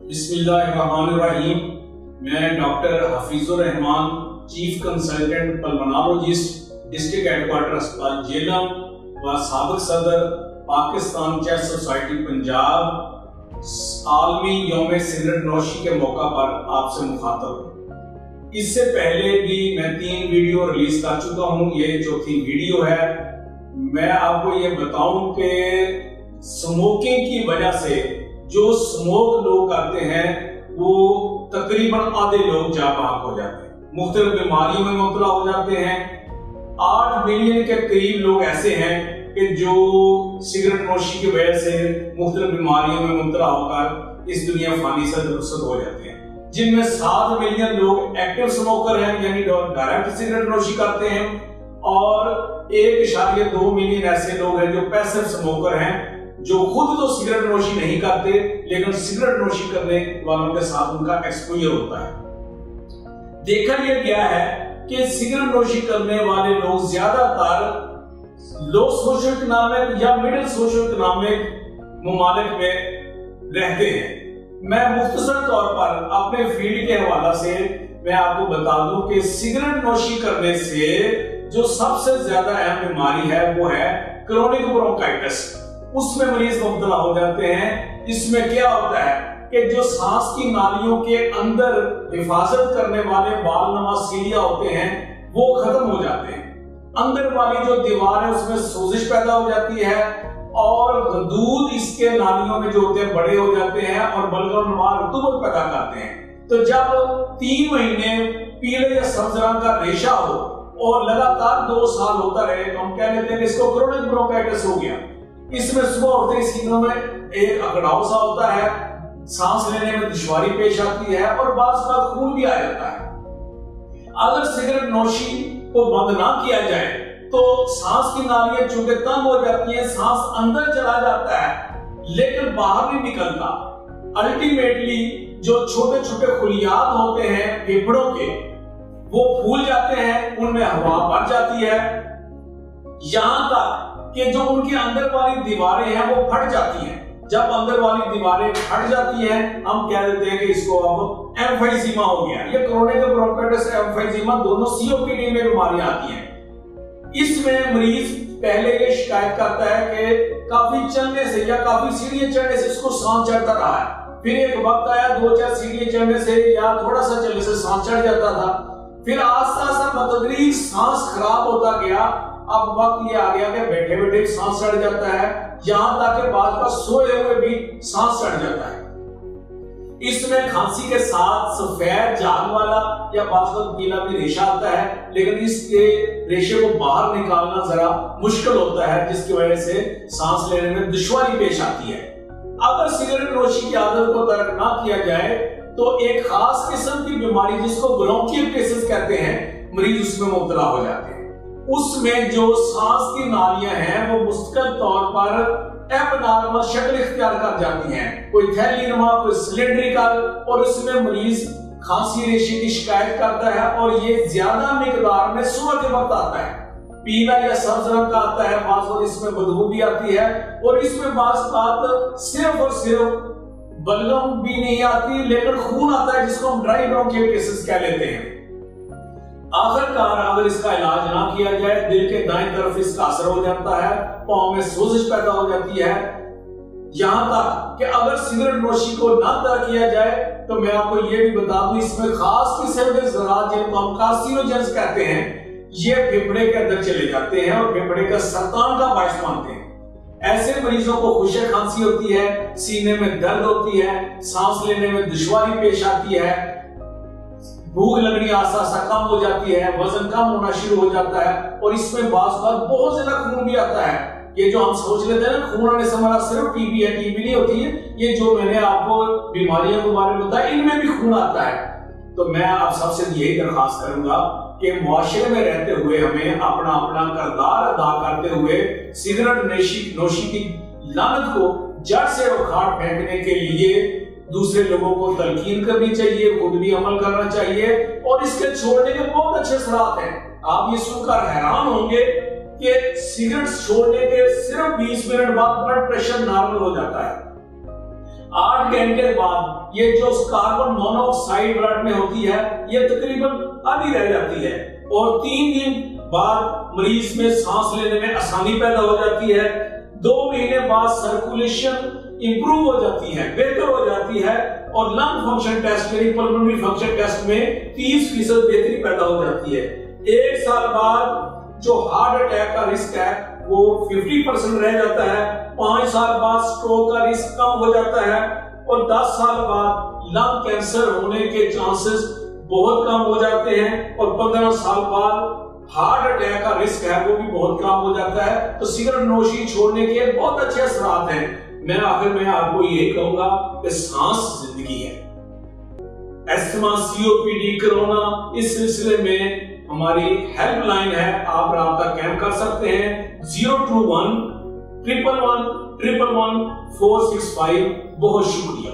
बिस्मिल्लाहिर्रहमानिर्रहीम। मैं doctor Hafeezur Rahman, chief consultant pulmonologist, district headquarter अस्पताल जेलम व साबिक सदर पाकिस्तान चेस्ट सोसाइटी पंजाब, आलमी यौम सिगरेट नोशी के मौका पर आपसे मुखातब हूँ। इससे पहले भी मैं 3 वीडियो रिलीज कर चुका हूँ, ये चौथी वीडियो है। मैं आपको ये बताऊं कि स्मोकिंग की वजह से जो स्मोक लोग करते हैं वो तकरीबन आधे लोग जाँ बहक हो जाते हैं, मुख्तलिफ बीमारियों में मुब्तला हो जाते हैं। 8 मिलियन के करीब लोग ऐसे हैं कि जो सिगरेट नोशी की वजह से मुख्तलिफ बीमारियों में मुब्तला होकर इस दुनिया फानी से रुखसत हो जाते हैं, जिनमें 7 मिलियन लोग एक्टिव स्मोकर हैं, यानी डायरेक्ट सिगरेट नोशी करते हैं, और 1.2 मिलियन ऐसे लोग हैं जो पैसिव स्मोकर हैं, जो खुद तो सिगरेट नोशी नहीं करते लेकिन सिगरेट नोशी करने वालों के साथ उनका एक्सपोजर होता है। देखा यह गया है कि सिगरेट नोशी करने वाले लोग ज्यादातर लो सोशो इकोनॉमिक या मिडिल सोशो इकोनॉमिक ममालिक में रहते हैं। मैं मुख्तसर तौर पर अपने फील्ड के हवाला से मैं आपको बता दूं कि सिगरेट नोशी करने से जो सबसे ज्यादा अहम बीमारी है वो है क्रोनिक ब्रोंकाइटिस, उसमें मरीज मुब्तला हो जाते हैं। इसमें क्या होता है कि जो सांस की नालियों के अंदर हिफाजत करने वाले बालनुमा सीलिया होते हैं वो खत्म हो जाते हैं, अंदर वाली जो दीवार है उसमें सोजिश पैदा हो जाती है और दूध इसके नालियों में जो होते हैं बड़े हो जाते हैं और बलगमनुमा रतूबत पैदा करते हैं। तो जब 3 महीने पीले या सब्ज रंग का रेशा हो और लगातार 2 साल होता रहे तो हम कह लेते हैं कि इसको क्रोनिक ब्रोंकाइटिस हो गया। इसमें सुबह उठते सीनों में एक अकड़ाव सा होता है, सांस लेने में दुश्वारी पेश आती है और बाज़ बार खून भी आ जाता है। अगर सिगरेट नोशी को बंद ना किया जाए तो सांस की नालियां चूंकि तंग हो जाती हैं, सांस अंदर चला जाता है लेकिन बाहर नहीं निकलता। अल्टीमेटली जो छोटे छोटे खुलियात होते हैं फेफड़ों के वो फूल जाते हैं, उनमें हवा भर जाती है, यहां तक कि जो उनके अंदर वाली दीवारें हैं वो फट जाती हैं। जब अंदर वाली दीवारें फट जाती हैं हम कह देते हैं कि इसको अब एम्फाइजीमा हो गया। ये क्रोनिक ब्रोंकाइटिस एम्फाइजीमा दोनों सीओपीडी में बीमारियां आती हैं। इसमें मरीज पहले ये शिकायत करता है कि काफी चलने से या काफी सीढ़ियां चढ़ने से इसको सांस चढ़ता रहा है, फिर एक वक्त आया 2-4 सीढ़ियां चढ़ने से या थोड़ा सा चलने से सांस चढ़ जाता था, फिर आस्ता आस्ता बतदरीज सांस खराब होता गया। अब वक्त ये आ गया कि बैठे बैठे सांस चढ़ जाता है, यहां तक कि बार बार सोए हुए भी सांस चढ़ जाता है। इसमें खांसी के साथ सफेद जाग वाला या बार पीला भी रेशा आता है, लेकिन इसके रेशे को बाहर निकालना जरा मुश्किल होता है, जिसकी वजह से सांस लेने में दुश्वारी पेश आती है। अगर सिगरेट नोशी की आदत को तर्क ना किया जाए तो एक खास किस्म की बीमारी जिसको ब्रोंकियोलैसिस कहते हैं, मरीज उसमें मुब्तला हो जाते हैं। उसमें जो सांस की नालियां हैं वो मुस्तकिल तौर पर एबनॉर्मल शक्ल इख्तियार कर जाती हैं, कोई थैलीनुमा, कोई सिलेंड्रिकल, और इसमें मरीज खांसी रेशे की शिकायत करता है और ये ज्यादा मिकदार में सुबह के वक्त आता है। पीला या सब्ज रंग का आता है, बाज़ इसमें बदबू भी आती है और इसमें बात सिर्फ और सिर्फ बलगम भी नहीं आती लेकिन खून आता है, जिसको हम ड्राई ब्रोंकियोलैसिस कह लेते हैं। आखिरकार अगर इसका इलाज ना किया जाए दिल के दाएं तरफ इसका असर हो जाता है, पांव में सोजिश पैदा हो जाती है, यहां तक कि अगर सिगरेट नोशी को ना तर्क किया जाए तो मैं आपको ये भी बता दूं इसमें खास किस्म के ज़रात जिनको हम कार्सिनोजेंस कहते हैं ये फेफड़े के अंदर चले जाते हैं और फेफड़े का सरतान का बायस बनते हैं। ऐसे मरीजों को खुशक खांसी होती है, सीने में दर्द होती है, सांस लेने में दुश्वारी पेश आती है, भूख लगनी आस्ता आस्ता कम हो जाती है, वजन कम होना शुरू हो जाता है और इसमें बार बहुत ज्यादा खून भी आता है। ये जो हम सोच लेते हैं ना खून आने से हमारा सिर्फ टीबी है, टीबी नहीं होती है, ये जो मैंने आपको बीमारियों के बारे में बताया इनमें भी खून आता है। तो मैं आप सबसे यही दरखास्त करूंगा कि मुआशरे में रहते हुए हमें अपना अपना किरदार अदा करते हुए सिगरेट नोशी की लानत को जड़ से उखाड़ फेंकने के लिए दूसरे लोगों को तलकीन करनी चाहिए, खुद भी अमल करना चाहिए और इसके छोड़ने के बहुत अच्छे असरात हैं। आप ये सुनकर हैरान होंगे कि सिगरेट छोड़ने के सिर्फ 20 मिनट बाद ब्लड प्रेशर नॉर्मल हो जाता है। 8 घंटे बाद ये जो कार्बन मोनोऑक्साइड ब्लड में होती है ये तकरीबन आधी रह जाती है और 3 दिन बाद मरीज में सांस लेने में आसानी पैदा हो जाती है। 2 महीने बाद सर्कुलेशन इंप्रूव हो जाती है, बेहतर हो जाती है और लंग फंक्शन टेस्ट यानी पल्मोनरी फंक्शन टेस्ट में 30% बेहतरी पैदा हो जाती है। 1 साल बाद जो हार्ट अटैक का रिस्क है वो 50% रह जाता है। 5 साल बाद स्ट्रोक का रिस्क कम हो जाता है और 10 साल बाद लंग कैंसर होने के चांसेस बहुत कम हो जाते हैं और 15 साल बाद हार्ट अटैक का रिस्क है वो भी बहुत कम हो जाता है। तो सिगरेट नोशी छोड़ने के बहुत अच्छे असरात हैं। मैं आखिर में आपको यही कहूंगा कि सांस जिंदगी है। एस्थमा, सीओपीडी, कोरोना, इस सिलसिले में हमारी हेल्पलाइन है, आप राब्ता कायम कर सकते हैं 021 111 111 465। बहुत शुक्रिया।